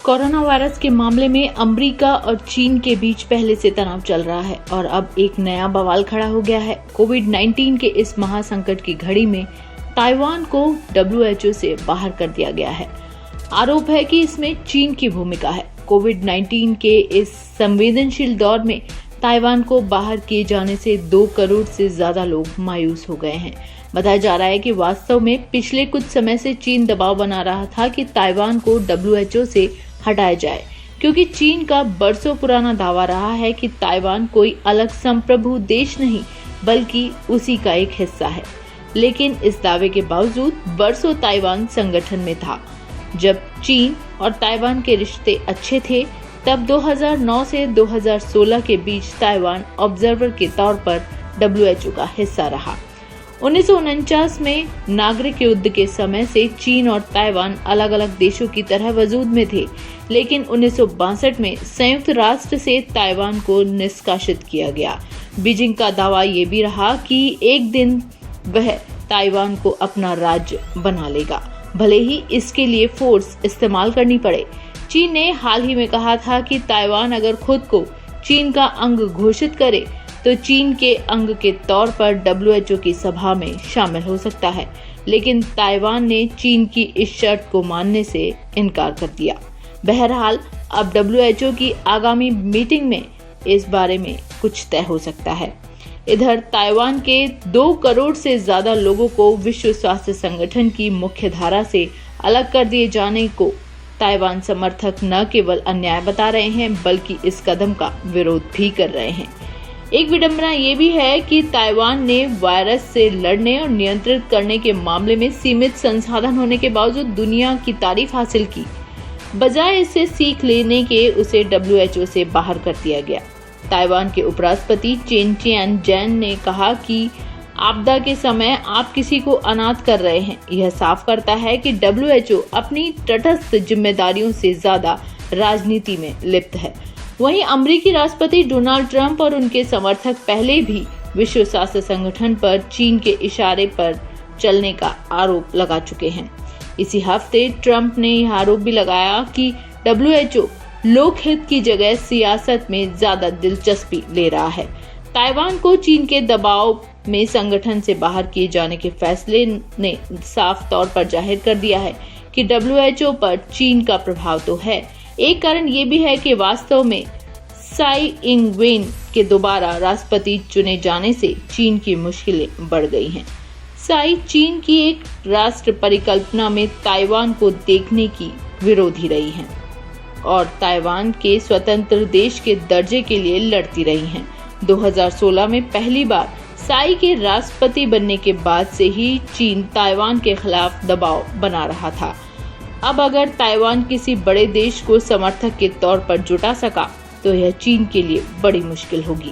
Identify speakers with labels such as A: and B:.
A: Corona virus के मामले में अमेरिका और चीन के बीच पहले से तनाव चल रहा है और अब एक नया बवाल खड़ा हो गया है। कोविड-19 के इस महासंकट की घड़ी में ताइवान को WHO से बाहर कर दिया गया है। आरोप है कि इसमें चीन की भूमिका है। कोविड-19 के इस संवेदनशील दौर में ताइवान को बाहर किए जाने से 2 करोड़ से ज्यादा लोग मायूस हो गए हैं। बताया जा रहा है कि वास्तव में पिछले कुछ समय से चीन दबाव बना रहा था कि ताइवान को WHO से हटाया जाए, क्योंकि चीन का बरसों पुराना दावा रहा है कि ताइवान कोई अलग संप्रभु देश नहीं बल्कि उसी का एक हिस्सा है। लेकिन इस दावे के बावजूद बरसों ताइवान संगठन में था। जब चीन और ताइवान के रिश्ते अच्छे थे, तब 2009 से 2016 के बीच ताइवान ऑब्जर्वर के तौर पर WHO का हिस्सा रहा। 1949 में नागरिक युद्ध के समय से चीन और ताइवान अलग अलग देशों की तरह वजूद में थे, लेकिन 1962 में संयुक्त राष्ट्र से ताइवान को निष्कासित किया गया। बीजिंग का दावा ये भी रहा कि एक दिन वह ताइवान को अपना राज्य बना लेगा, भले ही इसके लिए फोर्स इस्तेमाल करनी पड़े। चीन ने हाल ही में कहा था कि ताइवान अगर खुद को चीन का अंग घोषित करे तो चीन के अंग के तौर पर WHO की सभा में शामिल हो सकता है, लेकिन ताइवान ने चीन की इस शर्त को मानने से इनकार कर दिया। बहरहाल अब WHO की आगामी मीटिंग में इस बारे में कुछ तय हो सकता है। इधर ताइवान के 2 करोड़ से ज्यादा लोगों को विश्व स्वास्थ्य संगठन की मुख्य धारा से अलग कर दिए जाने को ताइवान समर्थक न केवल अन्याय बता रहे हैं, बल्कि इस कदम का विरोध भी कर रहे हैं। एक विडंबना ये भी है कि ताइवान ने वायरस से लड़ने और नियंत्रित करने के मामले में सीमित संसाधन होने के बावजूद दुनिया की तारीफ हासिल की। बजाय इससे सीख लेने के उसे WHO से बाहर कर दिया गया। ताइवान के उपराष्ट्रपति चेन चियान-जैन ने कहा कि आपदा के समय आप किसी को अनाथ कर रहे हैं। यह साफ करता है कि WHO अपनी तटस्थ जिम्मेदारियों से ज्यादा राजनीति में लिप्त है। वहीं अमेरिकी राष्ट्रपति डोनाल्ड ट्रंप और उनके समर्थक पहले भी विश्व स्वास्थ्य संगठन पर चीन के इशारे पर चलने का आरोप लगा चुके हैं। इसी हफ्ते ट्रंप ने यह आरोप भी लगाया कि WHO लोकहित की जगह सियासत में ज्यादा दिलचस्पी ले रहा है। ताइवान को चीन के दबाव में संगठन से बाहर किए जाने के फैसले ने साफ तौर पर जाहिर कर दिया है कि WHO पर चीन का प्रभाव तो है। एक कारण ये भी है कि वास्तव में साई इंग-वेन के दोबारा राष्ट्रपति चुने जाने से चीन की मुश्किलें बढ़ गई हैं। साई चीन की एक राष्ट्र परिकल्पना में ताइवान को देखने की विरोधी रही हैं और ताइवान के स्वतंत्र देश के दर्जे के लिए लड़ती रही हैं। 2016 में पहली बार साई के राष्ट्रपति बनने के बाद से ही चीन ताइवान के खिलाफ दबाव बना रहा था। अब अगर ताइवान किसी बड़े देश को समर्थक के तौर पर जुटा सका तो यह चीन के लिए बड़ी मुश्किल होगी।